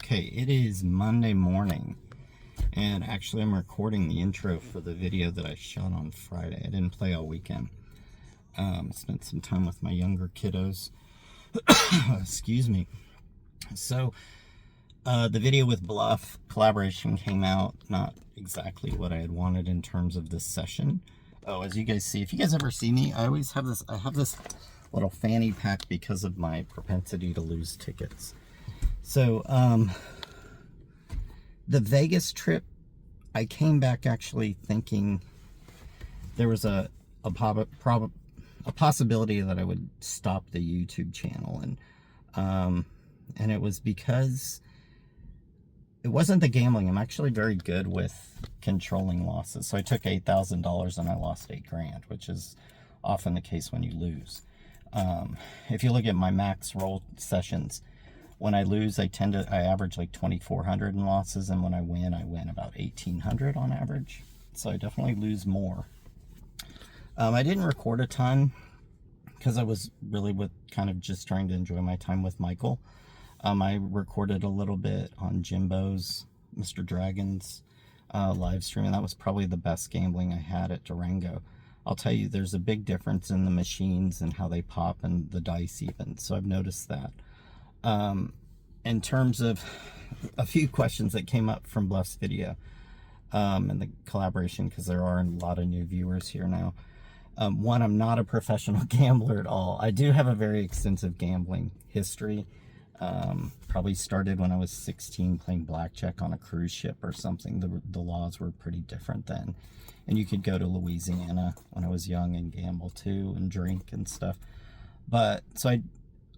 Okay, it is Monday morning, and actually I'm recording the intro for the video that I shot on Friday. I didn't play all weekend. Spent some time with my younger kiddos. Excuse me. So, the video with Bluff collaboration came out, not exactly what I had wanted in terms of this session. Oh, as you guys see, if you guys ever see me, I have this little fanny pack because of my propensity to lose tickets. So, the Vegas trip, I came back actually thinking there was a possibility that I would stop the YouTube channel, and it was because it wasn't the gambling. I'm actually very good with controlling losses. So I took $8,000 and I lost $8,000, which is often the case when you lose. If you look at my max roll sessions, when I lose, I average like 2,400 in losses, and when I win about 1,800 on average. So I definitely lose more. I didn't record a ton because I was really kind of just trying to enjoy my time with Michael. I recorded a little bit on Jimbo's, Mr. Dragon's live stream, and that was probably the best gambling I had at Durango. I'll tell you, there's a big difference in the machines and how they pop and the dice even, so I've noticed that. In terms of a few questions that came up from Bluff's video and the collaboration, because there are a lot of new viewers here now. One, I'm not a professional gambler at all. I do have a very extensive gambling history. Probably started when I was 16 playing blackjack on a cruise ship or something. The laws were pretty different then. And you could go to Louisiana when I was young and gamble too and drink and stuff. But so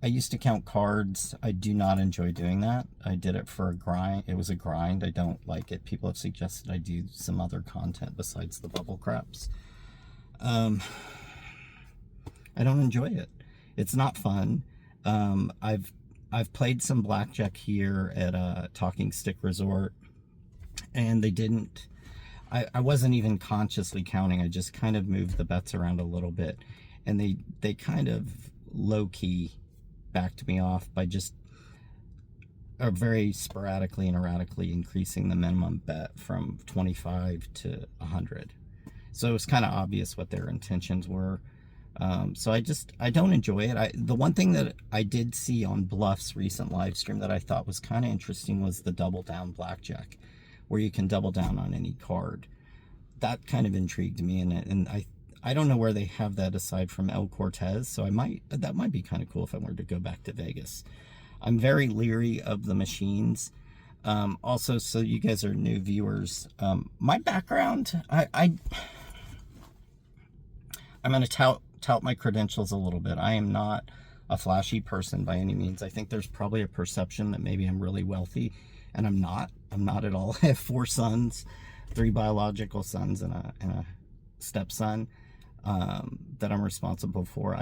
I used to count cards. I do not enjoy doing that. I did it for a grind. It was a grind. I don't like it. People have suggested I do some other content besides the bubble craps. I don't enjoy it. It's not fun. I've played some blackjack here at Talking Stick Resort, and they didn't. I wasn't even consciously counting. I just kind of moved the bets around a little bit, and they kind of low-key backed me off by just very sporadically and erratically increasing the minimum bet from 25 to 100. So it was kind of obvious what their intentions were. So I don't enjoy it. The one thing that I did see on Bluff's recent live stream that I thought was kind of interesting was the double down blackjack, where you can double down on any card. That kind of intrigued me, and I don't know where they have that aside from El Cortez, so that might be kind of cool if I were to go back to Vegas. I'm very leery of the machines. Also, so you guys are new viewers, my background, I'm going to tout my credentials a little bit. I am not a flashy person by any means. I think there's probably a perception that maybe I'm really wealthy, and I'm not. I'm not at all. I have 4 sons, 3 biological sons and a stepson that I'm responsible for.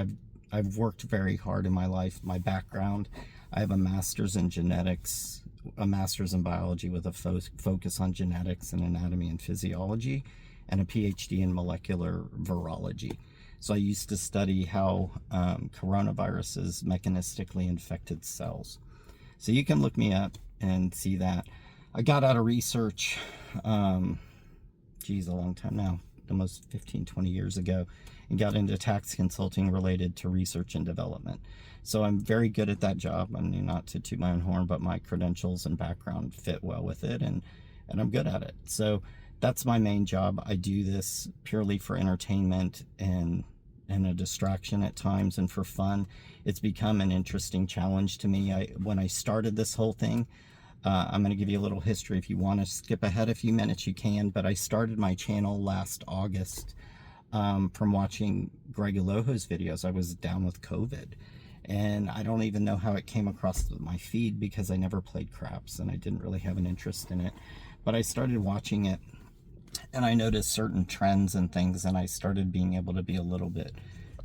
I've worked very hard in my life. My background, I have a master's in genetics, a master's in biology with a focus on genetics and anatomy and physiology, and a PhD in molecular virology. So I used to study how coronaviruses mechanistically infected cells. So you can look me up and see that. I got out of research, a long time now, almost 15, 20 years ago, and got into tax consulting related to research and development. So I'm very good at that job. I mean, not to toot my own horn, but my credentials and background fit well with it, and I'm good at it. So that's my main job. I do this purely for entertainment and a distraction at times and for fun. It's become an interesting challenge to me. When I started this whole thing, I'm going to give you a little history. If you want to skip ahead a few minutes, you can, but I started my channel last August from watching Greg Aloho's videos. I was down with COVID, and I don't even know how it came across my feed because I never played craps and I didn't really have an interest in it. But I started watching it, and I noticed certain trends and things, and I started being able to be a little bit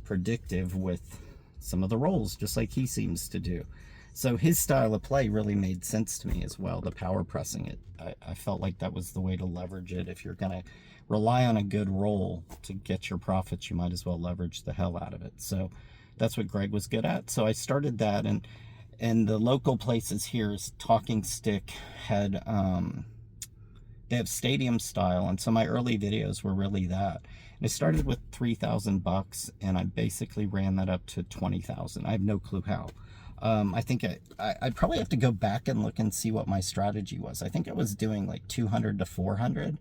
predictive with some of the rolls, just like he seems to do. So his style of play really made sense to me as well, the power pressing it. I felt like that was the way to leverage it. If you're going to rely on a good roll to get your profits, you might as well leverage the hell out of it. So that's what Greg was good at. So I started that, and And the local places here is Talking Stick had, they have stadium style, and so my early videos were really that. And I started with $3,000, and I basically ran that up to 20,000. I have no clue how. I think I'd probably have to go back and look and see what my strategy was. I think I was doing like 200 to 400.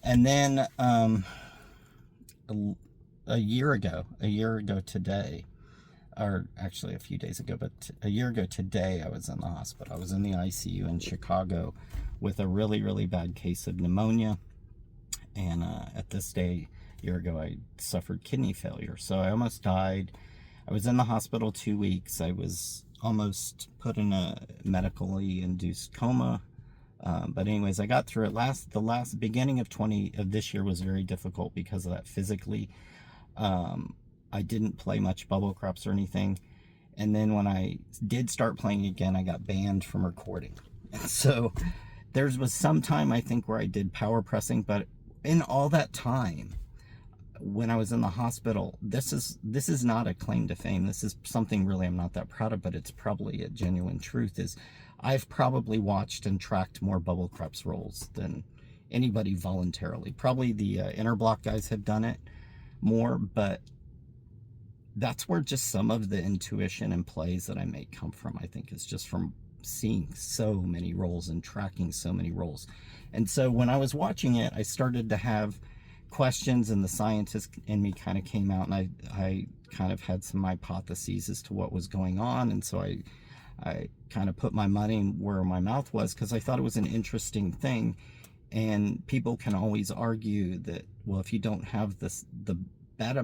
And then a year ago today, or actually a few days ago, but a year ago today, I was in the hospital. I was in the ICU in Chicago with a really, really bad case of pneumonia. And at this day, a year ago, I suffered kidney failure. So I almost died. I was in the hospital 2 weeks. I was almost put in a medically induced coma. But anyways, I got through it. The beginning of this year was very difficult because of that physically. I didn't play much bubble crops or anything. And then when I did start playing again, I got banned from recording. And so there was some time, I think, where I did power pressing, but in all that time, when I was in the hospital, this is not a claim to fame. This is something really I'm not that proud of, but it's probably a genuine truth, is I've probably watched and tracked more bubble crops rolls than anybody voluntarily. Probably the Interblock guys have done it more, but that's where just some of the intuition and plays that I make come from. I think it's just from seeing so many rolls and tracking so many rolls. And so when I was watching it, I started to have questions, and the scientist in me kind of came out, and I kind of had some hypotheses as to what was going on. And so I kind of put my money where my mouth was, because I thought it was an interesting thing. And people can always argue that, well, if you don't have the bet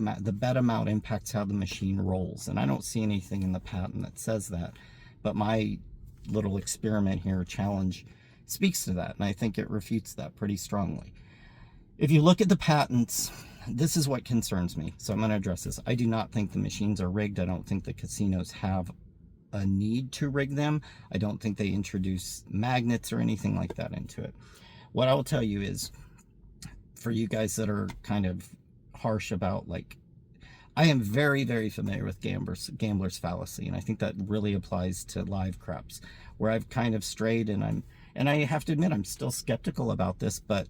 amount impacts how the machine rolls. And I don't see anything in the patent that says that, but my little experiment here, challenge, speaks to that, and I think it refutes that pretty strongly. If you look at the patents, this is what concerns me, so I'm going to address this. I do not think the machines are rigged. I don't think the casinos have a need to rig them. I don't think they introduce magnets or anything like that into it. What I will tell you is, for you guys that are kind of harsh about, like, I am very, very familiar with gambler's fallacy, and I think that really applies to live craps, where I've kind of strayed, and I have to admit I'm still skeptical about this, but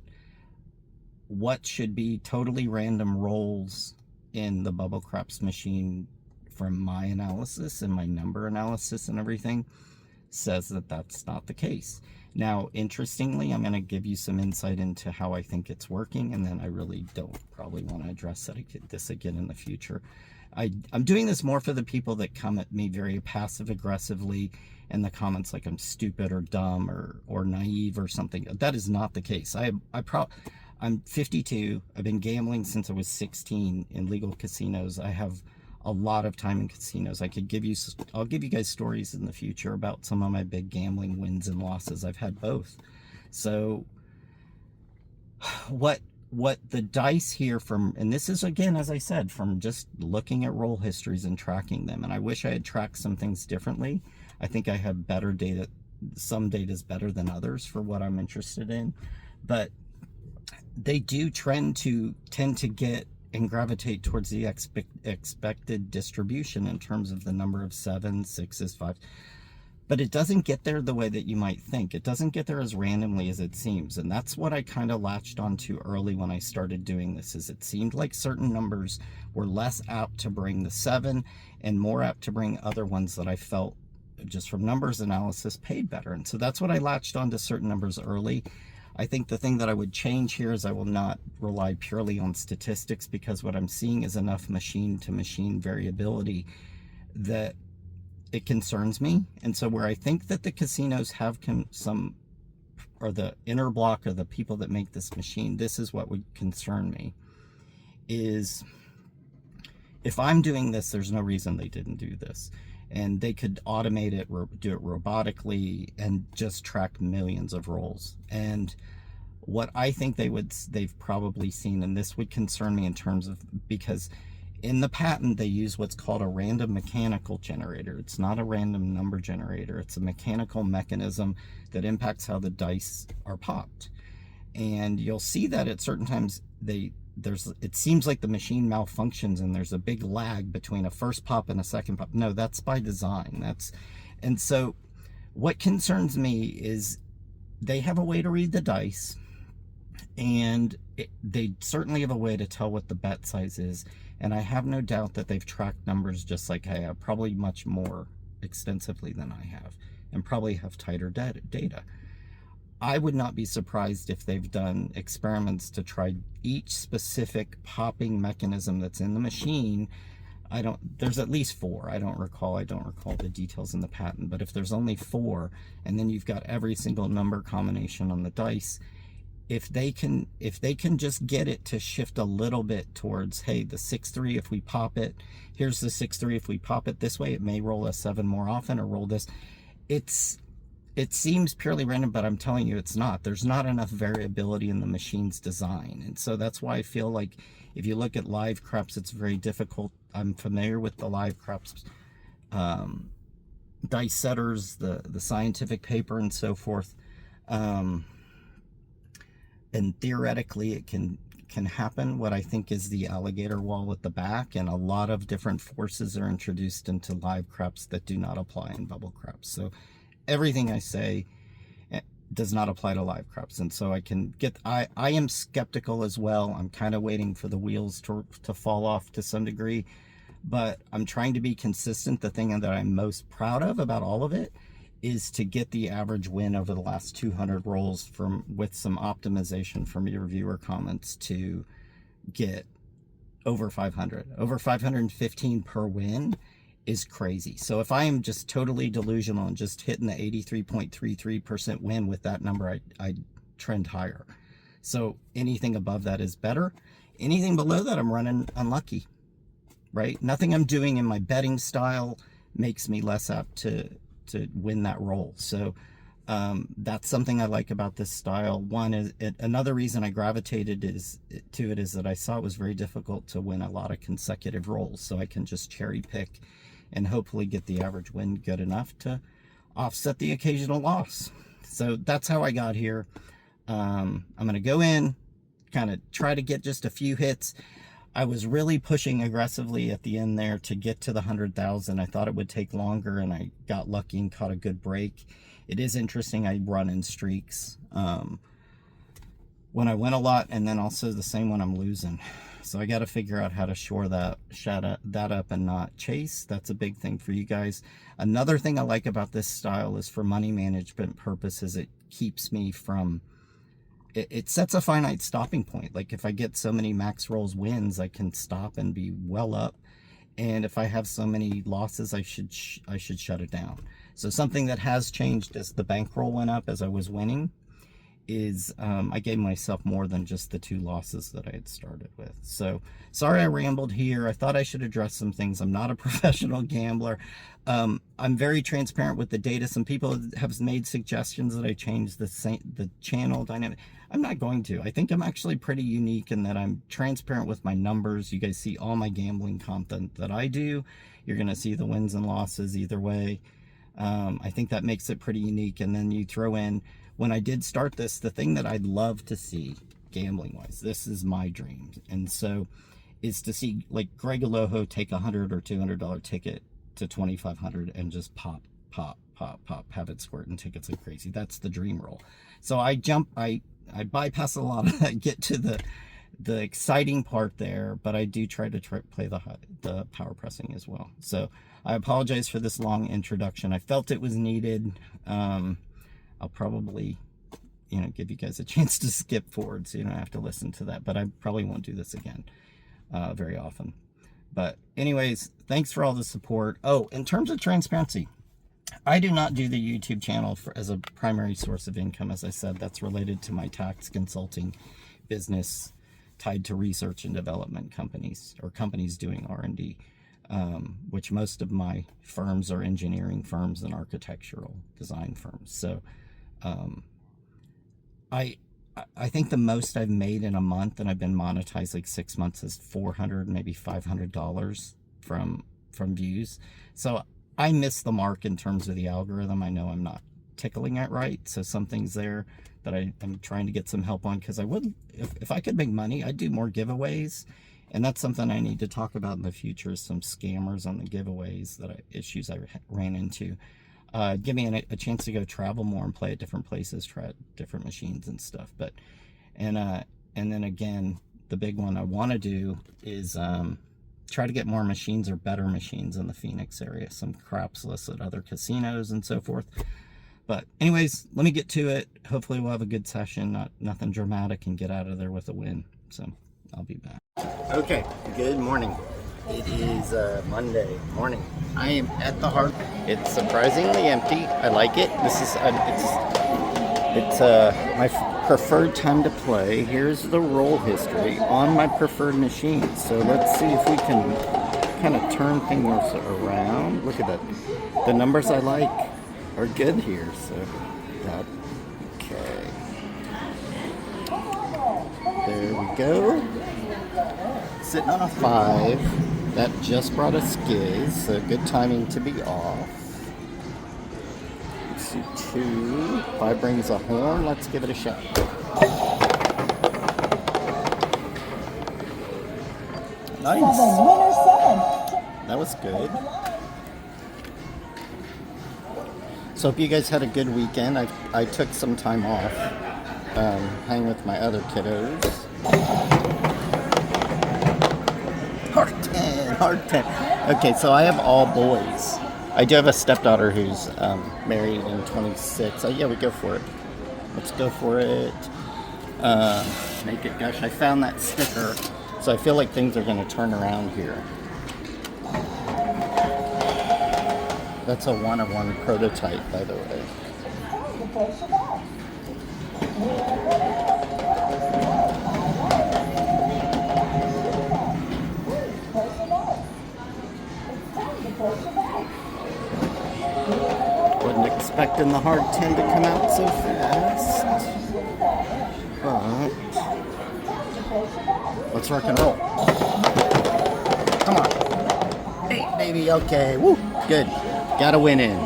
what should be totally random rolls in the bubble craps machine, from my analysis and my number analysis and everything, says that that's not the case. Now, interestingly, I'm going to give you some insight into how I think it's working, and then I really don't probably want to address this again in the future. I'm doing this more for the people that come at me very passive-aggressively in the comments, like I'm stupid or dumb or naive or something. That is not the case. I'm 52. I've been gambling since I was 16 in legal casinos. I have a lot of time in casinos. I'll give you guys stories in the future about some of my big gambling wins and losses. I've had both. So what the dice here from, and this is, again, as I said, from just looking at roll histories and tracking them, and I wish I had tracked some things differently. I think I have better data. Some data is better than others for what I'm interested in, but they do tend to get and gravitate towards the expected distribution in terms of the number of 7s, 6s, 5s. But it doesn't get there the way that you might think. It doesn't get there as randomly as it seems. And that's what I kind of latched onto early when I started doing this, is it seemed like certain numbers were less apt to bring the 7 and more apt to bring other ones that I felt, just from numbers analysis, paid better. And so that's what I latched onto certain numbers early. I think the thing that I would change here is I will not rely purely on statistics, because what I'm seeing is enough machine-to-machine variability that it concerns me. And so where I think that the casinos have or the Interblock or the people that make this machine, this is what would concern me, is if I'm doing this, there's no reason they didn't do this. And they could automate it, do it robotically, and just track millions of rolls. And what I think they've probably seen, and this would concern me in terms of, because in the patent they use what's called a random mechanical generator. It's not a random number generator. It's a mechanical mechanism that impacts how the dice are popped. And you'll see that at certain times it seems like the machine malfunctions and there's a big lag between a first pop and a second pop. No, that's by design. And so what concerns me is they have a way to read the dice, and they certainly have a way to tell what the bet size is. And I have no doubt that they've tracked numbers just like I have, probably much more extensively than I have, and probably have tighter data. I would not be surprised if they've done experiments to try each specific popping mechanism that's in the machine. There's at least 4. I don't recall the details in the patent, but if there's only 4, and then you've got every single number combination on the dice, if they can just get it to shift a little bit towards, hey, the 6-3, if we pop it, here's the 6-3, if we pop it this way, it may roll a 7 more often, or roll this. It seems purely random, but I'm telling you it's not. There's not enough variability in the machine's design. And so that's why I feel like if you look at live craps, it's very difficult. I'm familiar with the live craps dice setters, the scientific paper and so forth. And theoretically it can happen. What I think is the alligator wall at the back, and a lot of different forces are introduced into live craps that do not apply in bubble craps. So everything I say does not apply to live craps. And so I am skeptical as well. I'm kind of waiting for the wheels to fall off to some degree, but I'm trying to be consistent. The thing that I'm most proud of about all of it is to get the average win over the last 200 rolls with some optimization from your viewer comments to get over 500. Over 515 per win is crazy. So if I am just totally delusional and just hitting the 83.33% win with that number, I trend higher. So anything above that is better. Anything below that, I'm running unlucky, right? Nothing I'm doing in my betting style makes me less apt to win that roll. So that's something I like about this style. Another reason I gravitated to it is that I saw it was very difficult to win a lot of consecutive rolls. So I can just cherry pick and hopefully get the average win good enough to offset the occasional loss. So that's how I got here. I'm going to go in, kind of try to get just a few hits. I was really pushing aggressively at the end there to get to the 100,000. I thought it would take longer, and I got lucky and caught a good break. It is interesting. I run in streaks when I win a lot, and then also the same when I'm losing. So I got to figure out how to shore that up and not chase. That's a big thing for you guys. Another thing I like about this style is for money management purposes, it keeps me from... It sets a finite stopping point. Like if I get so many max rolls wins, I can stop and be well up. And if I have so many losses, I should shut it down. So something that has changed as the bankroll went up as I was winning is I gave myself more than just the 2 losses that I had started with. So sorry I rambled here. I thought I should address some things. I'm not a professional gambler. I'm very transparent with the data. Some people have made suggestions that I change the channel dynamic. I'm not going to. I think I'm actually pretty unique in that I'm transparent with my numbers. You guys see all my gambling content that I do. You're going to see the wins and losses either way. I think that makes it pretty unique. And then you throw in, when I did start this, the thing that I'd love to see gambling wise, this is my dream. And so is to see like Greg Aloho take $100 or $200 ticket to 2,500 and just pop, have it squirt and tickets like crazy. That's the dream roll. So I bypass a lot of that, get to the exciting part there, but I do try to play the power pressing as well. So I apologize for this long introduction. I felt it was needed. I'll probably, give you guys a chance to skip forward so you don't have to listen to that, but I probably won't do this again very often. But anyways, thanks for all the support. Oh, in terms of transparency, I do not do the YouTube channel as a primary source of income. As I said, that's related to my tax consulting business tied to research and development companies, or companies doing R&D, which most of my firms are engineering firms and architectural design firms. So I think the most I've made in a month, and I've been monetized like 6 months, is $400, maybe $500 from views. So I miss the mark in terms of the algorithm. I know I'm not tickling it right. So something's there that I'm trying to get some help on, because I would, if I could make money, I'd do more giveaways. And that's something I need to talk about in the future, some scammers on the giveaways, issues I ran into. give me a chance to go travel more and play at different places, try different machines and stuff. But and then again, the big one I want to do is try to get more machines or better machines in the Phoenix area, some crapless at other casinos and so forth. But anyways, let me get to it. Hopefully we'll have a good session, nothing dramatic, and get out of there with a win. So I'll be back. Okay, good morning. It is Monday morning. I am at the Hard. It's surprisingly empty. I like it. This is it's my preferred time to play. Here's the roll history on my preferred machine. So let's see if we can kind of turn things around. Look at that. The numbers I like are good here. So that, okay. There we go. Sitting on a 5. That just brought a skiz, so good timing to be off. Let's see, 2. 5 brings a horn. Let's give it a shot. Nice. That was good. So hope you guys had a good weekend. I took some time off, hanging with my other kiddos. Hard 10. Okay, so I have all boys. I do have a stepdaughter who's married in 26. Yeah, we go for it. Let's go for it. Make it gush. I found that sticker, so I feel like things are going to turn around here. That's a 1-of-1 prototype, by the way. Wasn't expecting the hard 10 to come out so fast. But let's rock and roll. Come on. Hey, baby, okay. Woo, good. Got a win in.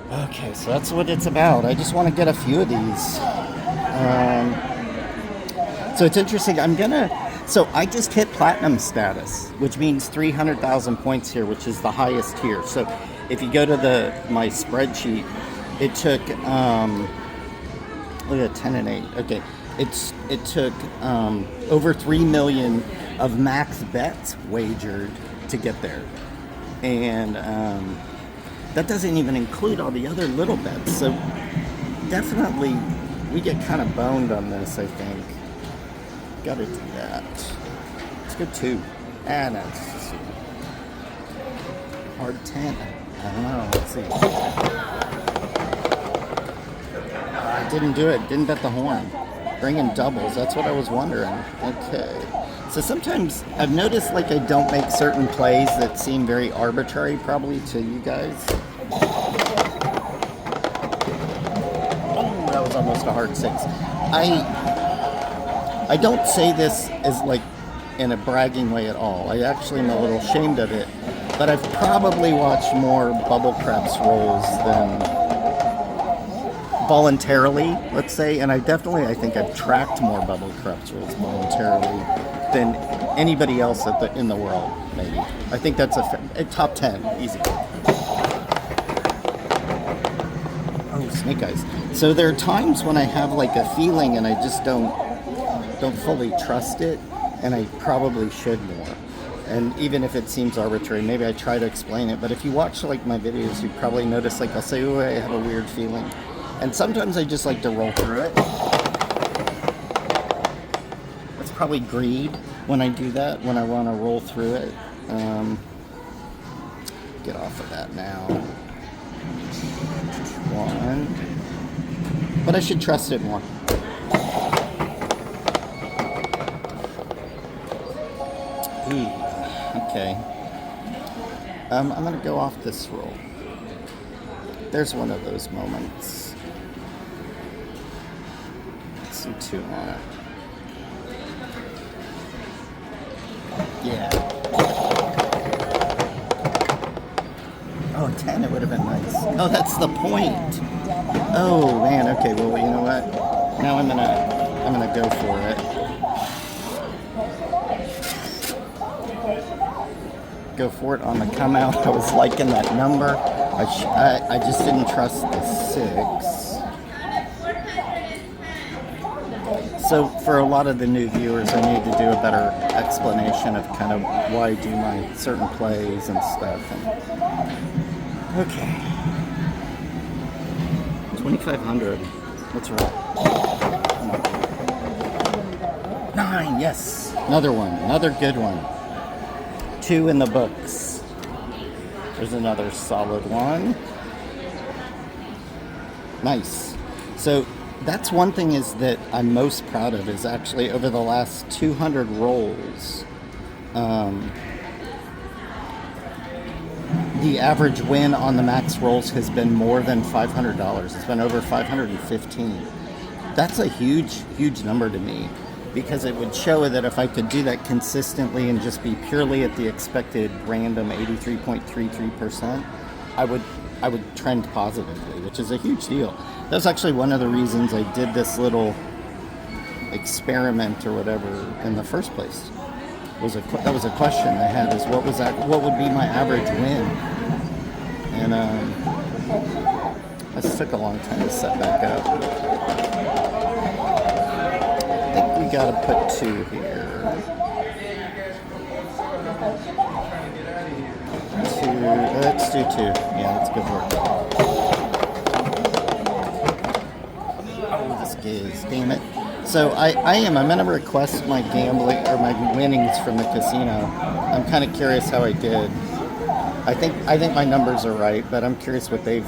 Okay, so that's what it's about. I just want to get a few of these. So it's interesting. So I just hit platinum status, which means 300,000 points here, which is the highest here. So if you go to my spreadsheet, it took look at 10 and 8. Okay, it took over 3 million of MaxBet wagered to get there, and that doesn't even include all the other little bets. So definitely we get kind of boned on this, I think. Gotta do that. Let's go 2. That's hard 10. I don't know. Let's see. I didn't do it. Didn't bet the horn. Bring in doubles. That's what I was wondering. Okay. So sometimes I've noticed like I don't make certain plays that seem very arbitrary, probably to you guys. Oh, that was almost a hard 6. I don't say this as like in a bragging way at all. I actually am a little ashamed of it, but I've probably watched more bubble craps rolls than voluntarily, let's say, and I think I've tracked more bubble craps rolls voluntarily than anybody else in the world, maybe. I think that's a top 10, easy. Oh, snake eyes. So there are times when I have like a feeling and I just don't fully trust it, and I probably should more. And even if it seems arbitrary, maybe I try to explain it, but if you watch like my videos, you probably notice like I'll say, oh, I have a weird feeling. And sometimes I just like to roll through it. That's probably greed when I do that, when I want to roll through it. Get off of that now. 1. But I should trust it more. Ooh, okay. I'm going to go off this roll. There's one of those moments. Let's see 2 on it. Yeah. Oh, 10, it would have been nice. Oh, that's the point. Oh, man, okay, well, you know what? Now I'm gonna go for it. go for it on the come out. I was liking that number. I just didn't trust the 6. So for a lot of the new viewers, I need to do a better explanation of kind of why I do my certain plays and stuff. Okay. 2,500. What's wrong? Come on. 9, yes. Another one. Another good one. 2 in the books. There's another solid one. Nice. So that's one thing is that I'm most proud of is actually over the last 200 rolls, the average win on the max rolls has been more than $500. It's been over 515. That's a huge, huge number to me because it would show that if I could do that consistently and just be purely at the expected random 83.33%, I would trend positively, which is a huge deal. That's actually one of the reasons I did this little experiment or whatever in the first place. That was a question I had: is what would be my average win? And this took a long time to set back up. I think we gotta put 2 here. 2. Let's do 2. Yeah, let's go for it. Damn it. So I'm going to request my gambling or my winnings from the casino. I'm kind of curious how I did. I think my numbers are right, but I'm curious what they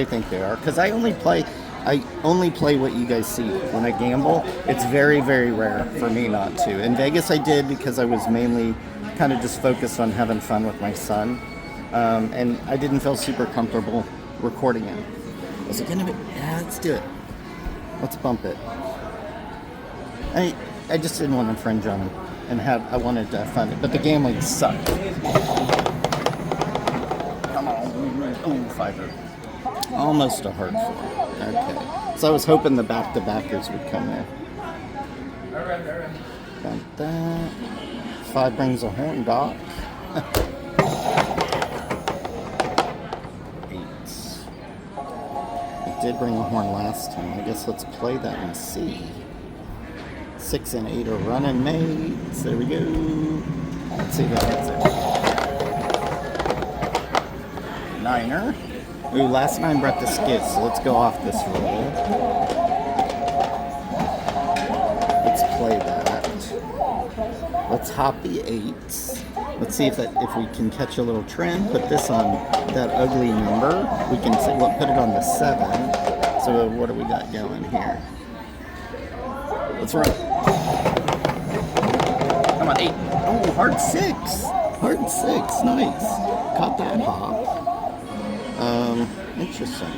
think they are, because I only play what you guys see when I gamble. It's very, very rare for me not to. In Vegas I did because I was mainly kind of just focused on having fun with my son, and I didn't feel super comfortable recording it. Is it gonna be? Yeah, let's do it. Let's bump it. I just didn't want to infringe on him and I wanted to have fun. But the gambling sucked. Come on. Oh, 5. Almost a hard 4. Okay. So I was hoping the back-to-backers would come there. Got that. 5 brings a horn, Doc. 8. It did bring a horn last time. I guess let's play that and see. 6 and 8 are running mates. There we go. Let's see if that hits it. 9er. Ooh, last 9 brought the skid, so let's go off this roll. Let's play that. Let's hop the 8s. Let's see if we can catch a little trend. Put this on that ugly number. We can put it on the 7. So what do we got going here? Let's run. Come on, 8. Oh, hard 6. Hard 6. Nice. Caught that hop. Interesting.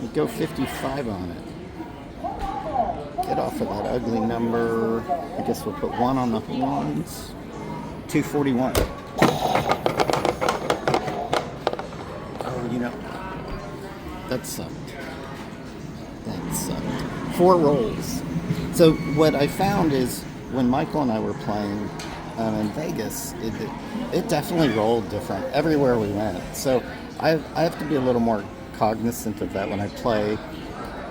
We go 55 on it. Get off of that ugly number. I guess we'll put 1 on the horns. 241. Oh, that sucked. That sucked. 4 rolls. So what I found is when Michael and I were playing in Vegas, it definitely rolled different everywhere we went. So I have to be a little more cognizant of that when I play,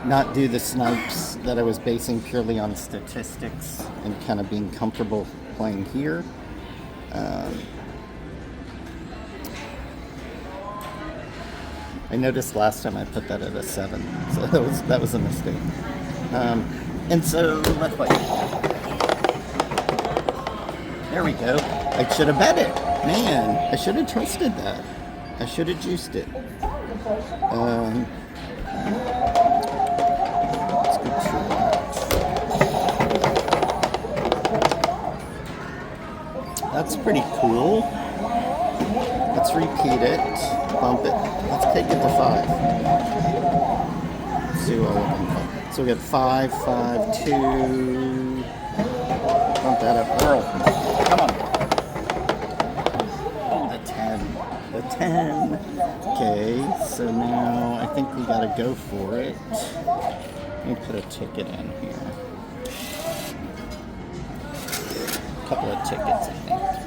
not do the snipes that I was basing purely on statistics and kind of being comfortable playing here. I noticed last time I put that at a 7, so that was a mistake. And so let's play. There we go. I should have bet it. Man, I should have trusted that. I should have juiced it. Let's go to that. That's pretty cool. Let's repeat it. Bump it. Let's take it to 5. Let's see what we can find. So we got 5, 5, 2. Bump that up. Earl. Come on. Oh, the 10. The 10. Okay, so now I think we gotta go for it. Let me put a ticket in here. A couple of tickets, I think.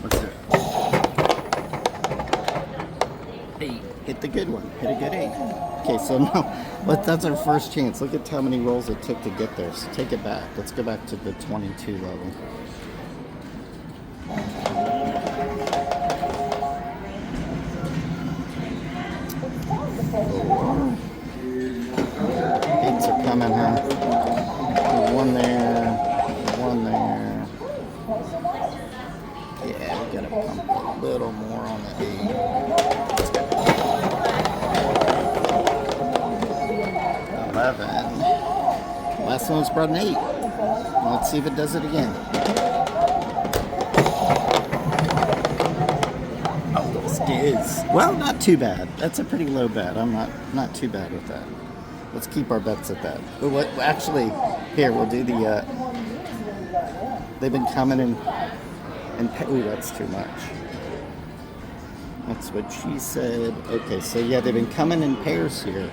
Let's do it. 8. Hit the good one. Hit a good 8. Okay, so now that's our first chance. Look at how many rolls it took to get there. So take it back. Let's go back to the 22 level. Eights are coming, huh? One there. One there. Yeah, we gotta pump a little more on the 8. Last one's brought an 8. Let's see if it does it again. Oh, skids. Well, not too bad. That's a pretty low bet. I'm not too bad with that. Let's keep our bets at that. But actually, here we'll do the. They've been coming in, ooh, that's too much. That's what she said. Okay, so yeah, they've been coming in pairs here.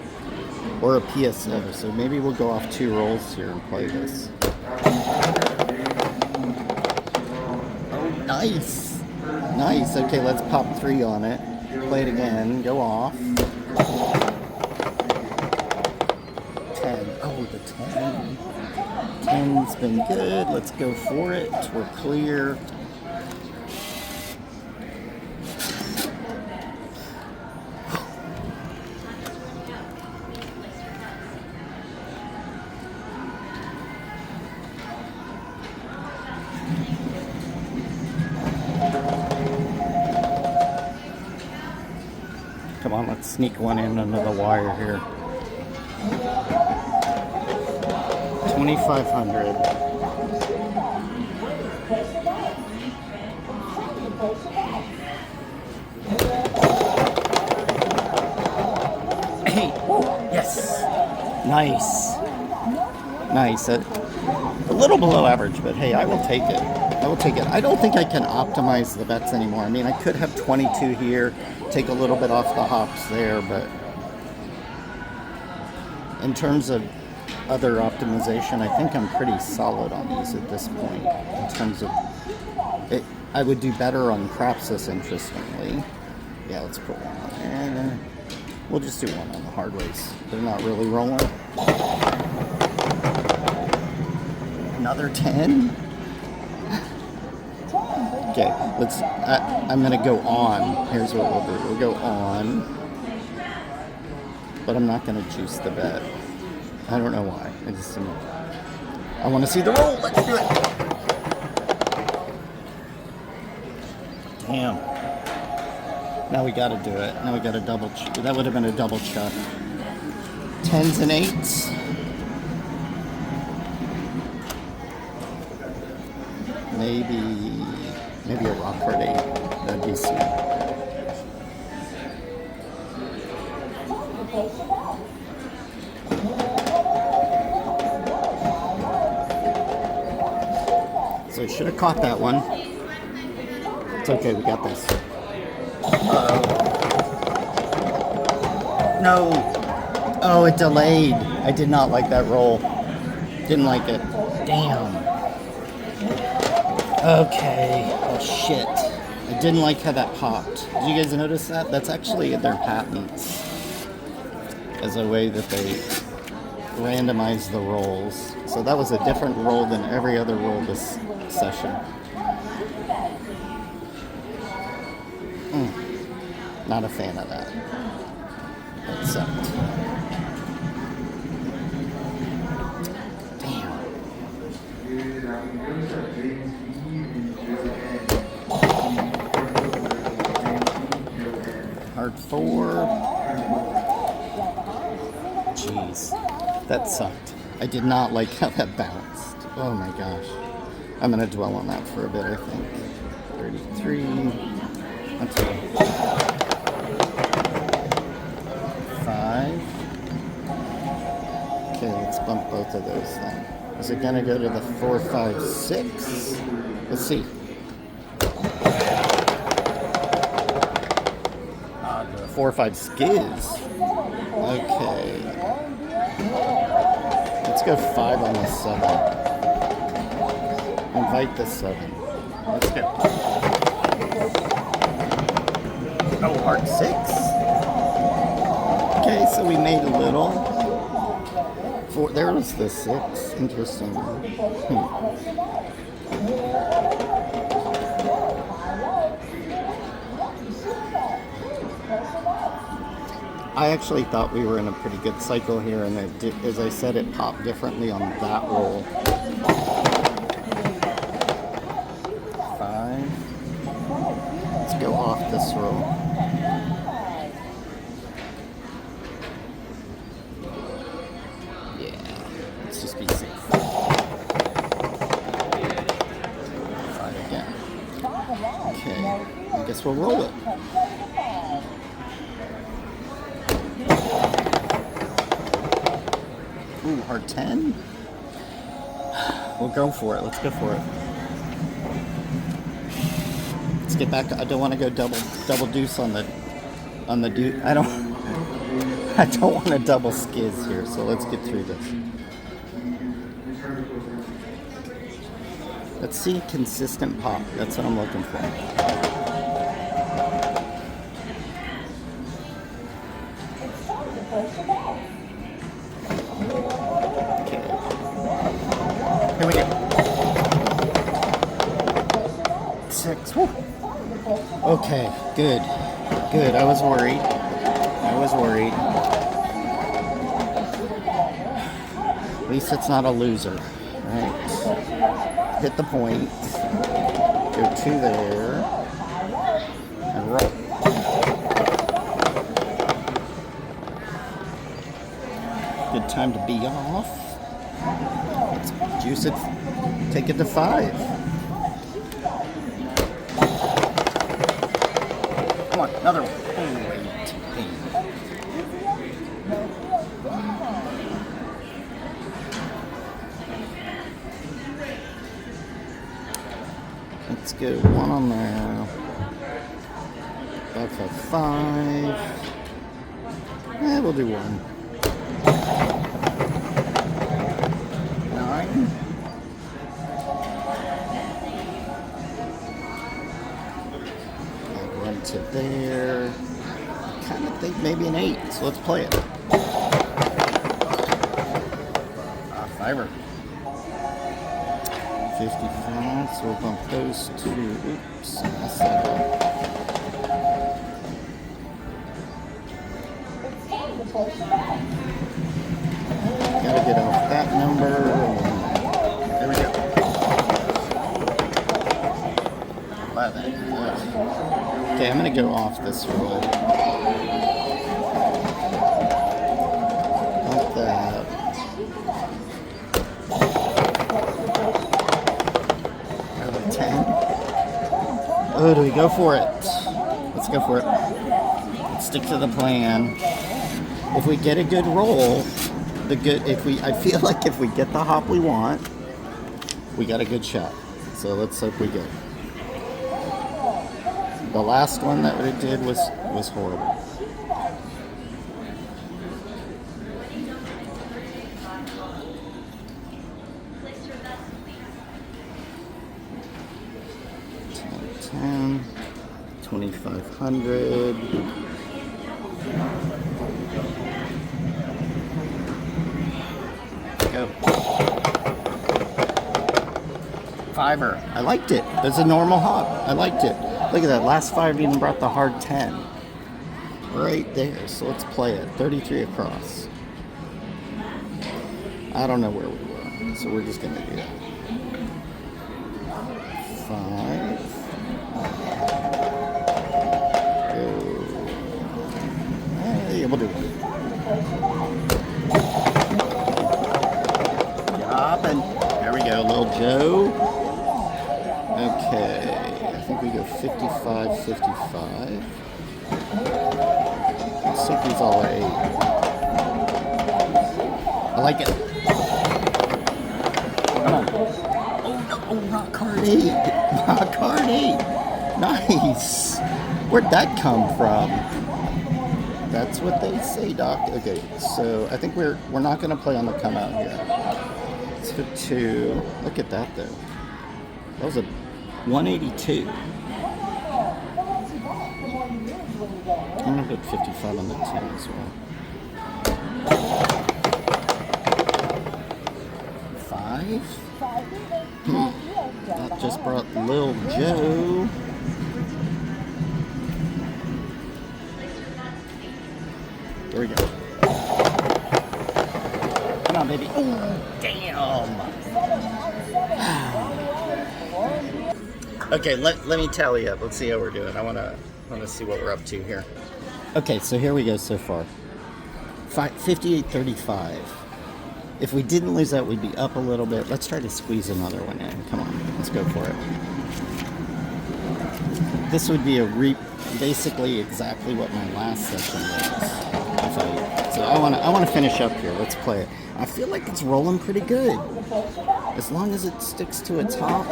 Or a PSO, so maybe we'll go off 2 rolls here and play this. Oh, nice! Nice, okay, let's pop 3 on it. Play it again, go off. 10, oh, the 10. 10's been good, let's go for it, we're clear. Come on, let's sneak one in under the wire here. 2,500. Hey, yes, nice, nice. A little below average, but hey, I will take it. I will take it. I don't think I can optimize the bets anymore. I mean, I could have 22 here, take a little bit off the hops there, but in terms of other optimization, I think I'm pretty solid on these at this point. In terms of it, I would do better on crapless, interestingly. Yeah, let's put one on there. We'll just do one on the hard ways. They're not really rolling. Another 10. Okay, let's. I'm gonna go on. Here's what we'll do. We'll go on, but I'm not gonna juice the bet. I don't know why. I want to see the roll. Let's do it. Damn. Now we got to do it. Now we got a double. That would have been a double chuck. 10s and 8s. Maybe a rock hard 8. That'd be sweet. So I should have caught that one. It's okay, we got this. Uh-oh. No. Oh, it delayed. I did not like that roll. Didn't like it. Damn. Okay. Oh, shit. I didn't like how that popped. Did you guys notice that? That's actually their patents as a way that they randomize the rolls. So that was a different roll than every other roll this session. Not a fan of that. That sucked. Damn. Hard 4. Jeez. That sucked. I did not like how that bounced. Oh my gosh. I'm going to dwell on that for a bit, I think. 33. That's good. 5. Okay, let's bump both of those then. Is it going to go to the 4, 5, 6? Let's see. The 4, 5 skids. Okay. Let's go 5 on the 7. Invite the 7. Let's go. Oh, heart 6. Okay, so we made a little. There was the 6. Interesting. I actually thought we were in a pretty good cycle here, and it did, as I said, it popped differently on that roll. 5. Let's go off this roll. Yeah, let's just be safe. 5 again. Okay, I guess we'll roll it. Ooh, heart 10. We'll go for it. Let's go for it. Let's get back. I don't want to go double deuce on the deuce. I don't want to double skiz here. So let's get through this. Let's see consistent pop. That's what I'm looking for. Here we go. 6. Woo. Okay, good. Good. I was worried. At least it's not a loser. Right. Hit the point. Go 2 there. And roll. Good time to be off. Let's juice it. Take it to 5. Come on, another one. Oh, 8. Let's go 1 on there. Back to 5. We'll do 1. 9. And 1 to there. I kind of think maybe an 8, so let's play it. 5er. 55, so we'll bump those 2. Oops, messed that up. Gotta get off that number. There we go. 11. Okay, I'm gonna go off this roll. Bump that. Oh, do we go for it? Let's go for it. Let's stick to the plan. If we get a good roll, I feel like if we get the hop we want, we got a good shot. So let's hope we get it. The last one that we did was horrible. $10, 2,500. Go. 5er. I liked it. It's a normal hop. I liked it. Look at that. Last 5 even brought the hard 10. Right there. So let's play it. 33 across. I don't know where we were. So we're just going to do that. 5. Hey, we'll do it. Up and there we go, little Joe. Okay, I think we go 55, 55. Let's see if he's all 8. I like it. Come on. Oh no, oh, rock card 8. Rock card 8. Nice. Where'd that come from? That's what they say, Doc. Okay, so I think we're not going to play on the come out here. Let's put 2. Look at that, though. That was a 182. I'm gonna put 55 on the 10 as well. 5. That just brought Lil Joe. There we go. Come on, baby. Oh, damn. Okay, let me tally up. Let's see how we're doing. I wanna see what we're up to here. Okay, so here we go so far. 58.35. If we didn't lose that, we'd be up a little bit. Let's try to squeeze another one in. Come on, let's go for it. This would be basically exactly what my last session was. So I wanna finish up here. Let's play it. I feel like it's rolling pretty good. As long as it sticks to a top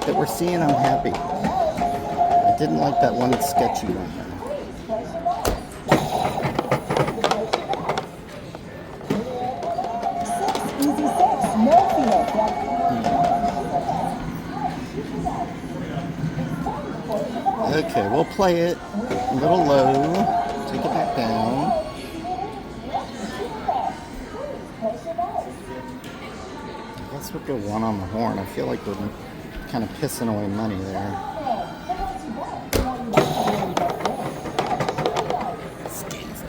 that we're seeing, I'm happy. I didn't like that one sketchy one there. Okay, we'll play it a little low, take it back down. I guess we'll go one on the horn. I feel like we're kind of pissing away money there.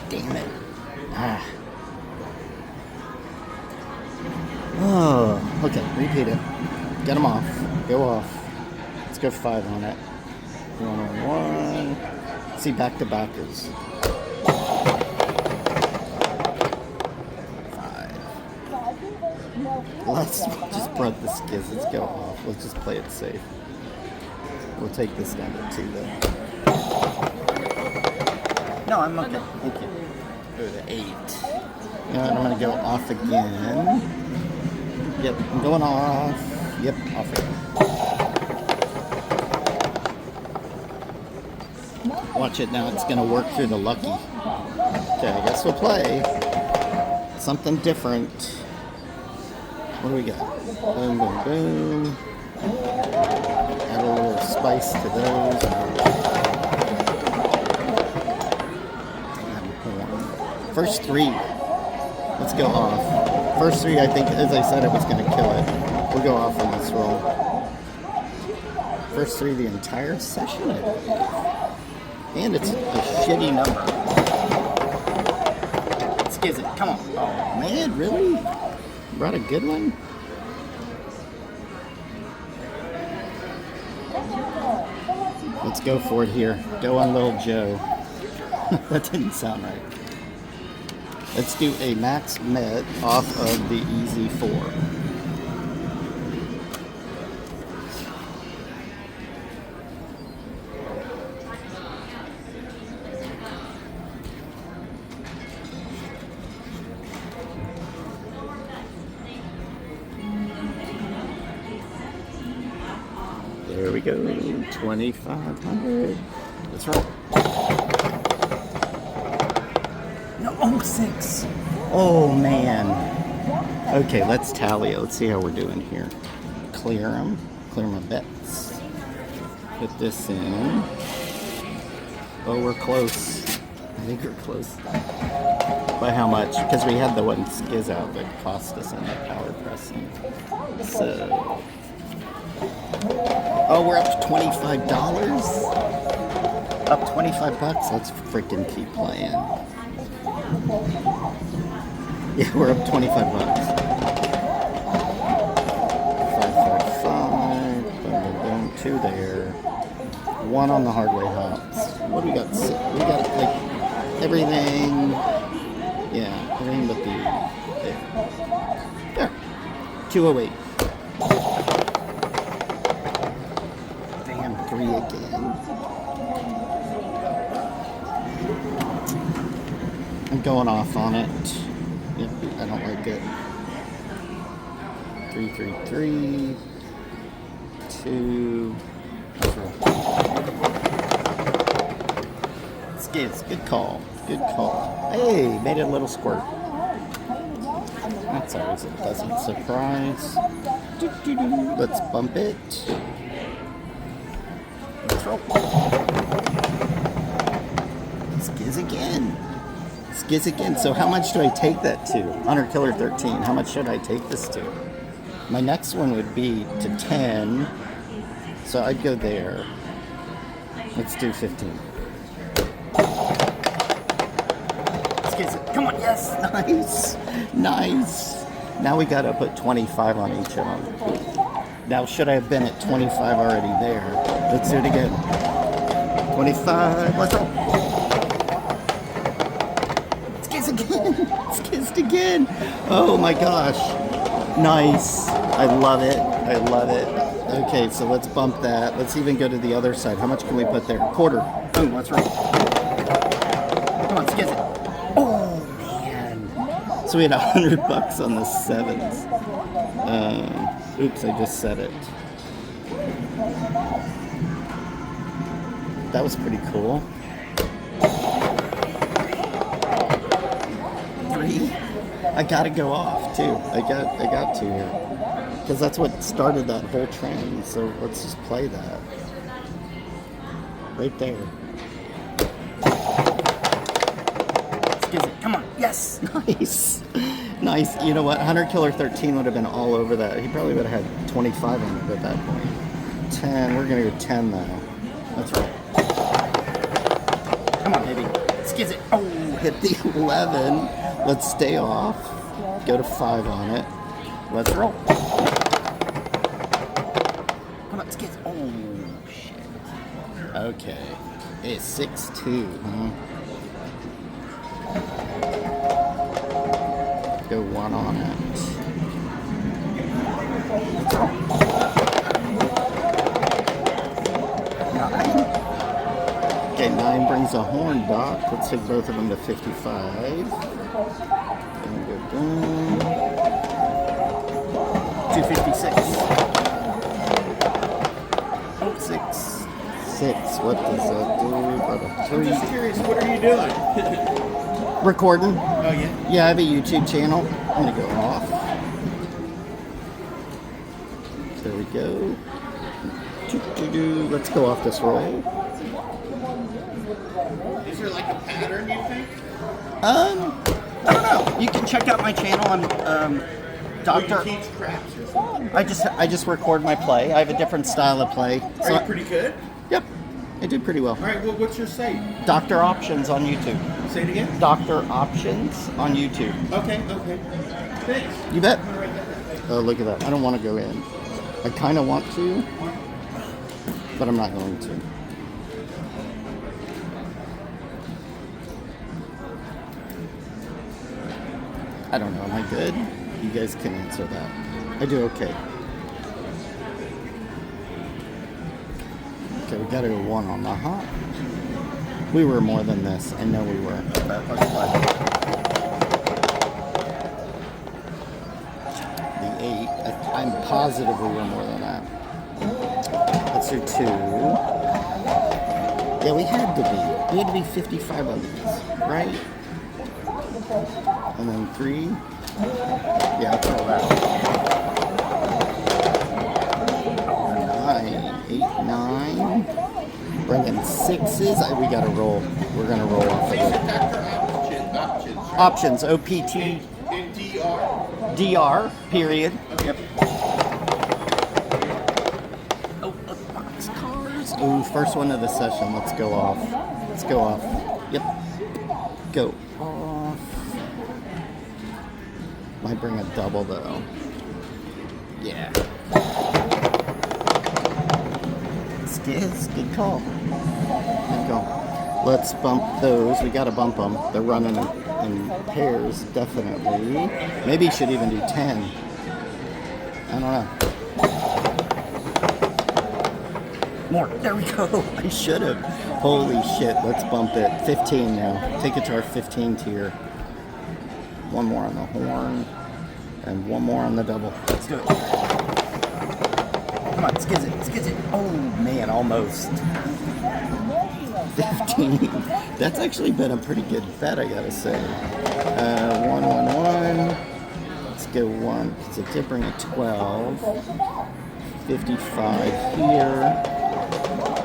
Damn it. Ah. Oh, okay, repeat it. Get them off. Go off. Let's go 5 on it. 1 on 1. See, back to back is 5. Let's just brunt the skids. Let's go off. Let's just play it safe. We'll take this down to 2 then. No, I'm okay. Okay. Go to 8. And I'm going to go off again. Yep, I'm going off. Yep, off again. Watch it now, it's gonna work through the lucky. Okay, I guess we'll play something different. What do we got? Boom, boom, boom. Add a little spice to those. Damn. First 3. Let's go off. First 3, I think, as I said, it was gonna kill it. We'll go off on this roll. First 3 the entire session, I believe. And it's a shitty number. Skiz it, come on. Oh man, really? Brought a good one? Let's go for it here. Go on Lil Joe. That didn't sound right. Let's do a MaxBet off of the Easy 4. There we go, 2,500. Let's roll. No, oh, 6. Oh, man. Okay, let's tally it. Let's see how we're doing here. Clear them. Clear my bets. Put this in. Oh, we're close. I think we're close. By how much? Because we had the one skiz out that cost us on that power pressing. So... Oh, we're up to $25? Up $25? Let's freaking keep playing. Yeah, we're up $25. 545. Boom, boom, 2 there. 1 on the hard way hops. What do we got? We got like everything. Yeah, everything but the there. 208. 3 again. I'm going off on it. Yep, I don't like it. 3, 3, 3. 2. Skids, good call. Good call. Hey, made it a little squirt. That's always a pleasant surprise. Let's bump it. Skiz again. Skiz again. So how much do I take that to? Hunter Killer 13. How much should I take this to? My next one would be to 10. So I'd go there. Let's do 15. Skiz it. Come on, yes. Nice. Nice. Now we gotta put 25 on each of them. Now should I have been at 25 already there? Let's do it again. 25. Let's roll. Skiz again. Skizzed again. Oh my gosh. Nice. I love it. I love it. Okay, so let's bump that. Let's even go to the other side. How much can we put there? Quarter. Boom, let's roll. Come on, skiz it. Oh, man. So we had $100 on the sevens. Oops, I just said it. That was pretty cool. 3. I gotta go off too. I got to here. Because that's what started that whole trend. So let's just play that. Right there. Skiz it. Come on. Yes. Nice. Nice. You know what? Hunter Killer 13 would have been all over that. He probably would have had 25 on it at that point. 10. We're going to go 10 now. That's right. Come on, baby. Skiz it. Oh, hit the 11. Let's stay off. Go to 5 on it. Let's roll. Come on, skiz. Oh, shit. Okay. It's 6-2, huh? Go 1 on it. Let's roll. 9. Okay, 9 brings a horn, Doc. Let's take both of them to 55. Gonna go down. 256. Oh, 6. 6. What does that do? About a 3. I'm just curious, what are you doing? Recording. Oh, yeah? Yeah, I have a YouTube channel. I'm gonna go off. There we go. Let's go off this roll. Is there like a pattern, you think? I don't know. You can check out my channel. I'm Doctor. You teach craps or something? I just record my play. I have a different style of play. Are you pretty good? Yep, I do pretty well. All right, well, what's your site? Dr.Options on YouTube. Say it again? Dr.Options on YouTube. Okay. Thanks. You bet. Oh, look at that. I don't want to go in. I kind of want to, but I'm not going to. I don't know. Am I good? You guys can answer that. I do okay. Okay, we gotta go 1 on the hop. We were more than this. I know we were. But let's play. The 8. I'm positive we were more than that. Let's do 2. Yeah, we had to be. We had to be 55 on these, right? And then 3. Yeah, I'll throw that. 9, 8, 9. Bringing 6s. We gotta roll. We're gonna roll off of it. Options. OPT. DR. Period. Yep. Oh, box cars. Ooh, first one of the session. Let's go off. Let's go off. Yep. Go off. Might bring a double though. Yeah. Skiz, good call. Good call. Let's bump those. We gotta bump them. They're running in pairs, definitely. Maybe you should even do 10. I don't know. More. There we go. I should have. Holy shit. Let's bump it. 15 now. Take it to our 15 tier. 1 more on the horn. And 1 more on the double. Let's do it. Come on, skiz it. Skiz it. Oh, man, almost. 15. That's actually been a pretty good bet, I gotta say. 1, 1, 1. Let's go 1, because it did bring a 12. 55 here.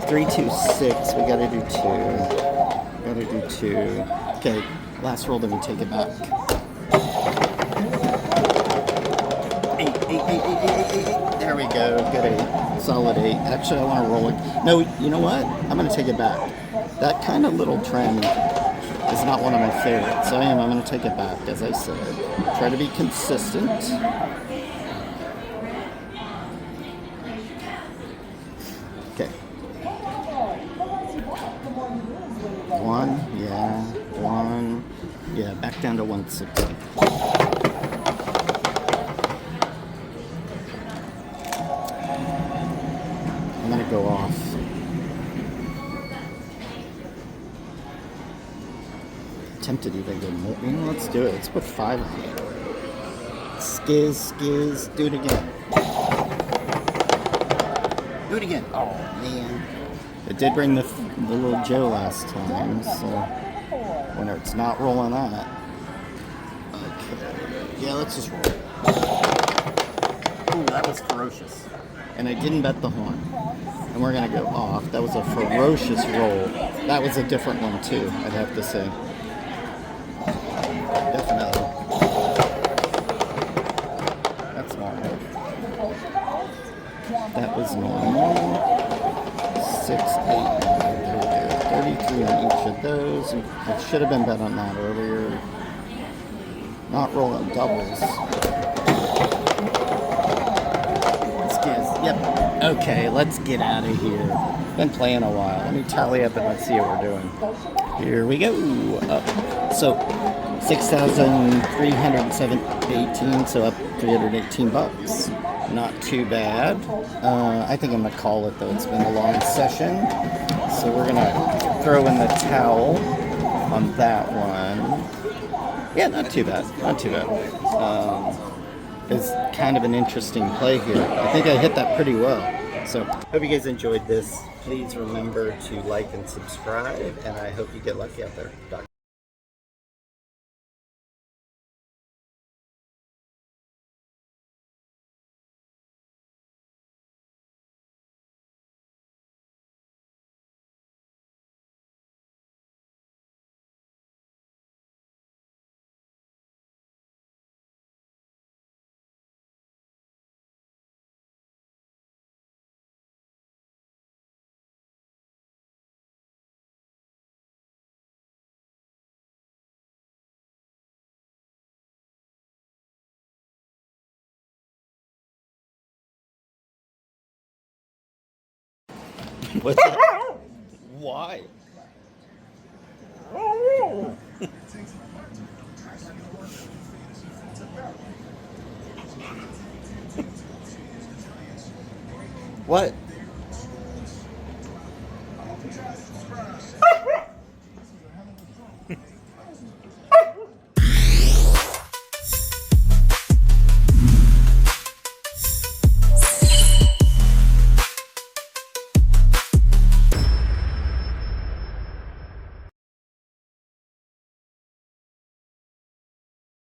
3, 2, 6. We gotta do 2. Gotta do 2. Okay, last roll, then we take it back. 8, 8, 8, 8, 8, 8, 8, 8. There we go. Good 8. Solid 8. Actually, I want to roll it. No, you know what? I'm going to take it back. That kind of little trend is not one of my favorites. So I'm going to take it back, as I said. Try to be consistent. Okay. 1, yeah. 1, yeah. Back down to 160. I'm gonna go off. Tempted to even go more. You know, let's do it. Let's put 5 on it. Skiz. Do it again. Do it again. Oh man. It did bring the little Joe last time, so when it's not rolling that. Okay. Yeah, let's just roll. Ooh, that was ferocious. And I didn't bet the horn. And we're gonna go off. That was a ferocious roll. That was a different one too, I'd have to say. Definitely. That's normal. That was normal. 6, 8, 33 on each of those. I should have been bet on that earlier. Not rolling doubles. Yep. Okay, let's get out of here. Been playing a while. Let me tally up and let's see what we're doing. Here we go. So 6,318. So up $318. Not too bad. I think I'm gonna call it though. It's been a long session, so we're gonna throw in the towel on that one. Yeah, not too bad. Not too bad. Is kind of an interesting play here. I think I hit that pretty well. So, hope you guys enjoyed this. Please remember to like and subscribe, and I hope you get lucky out there. What's it? Why? What?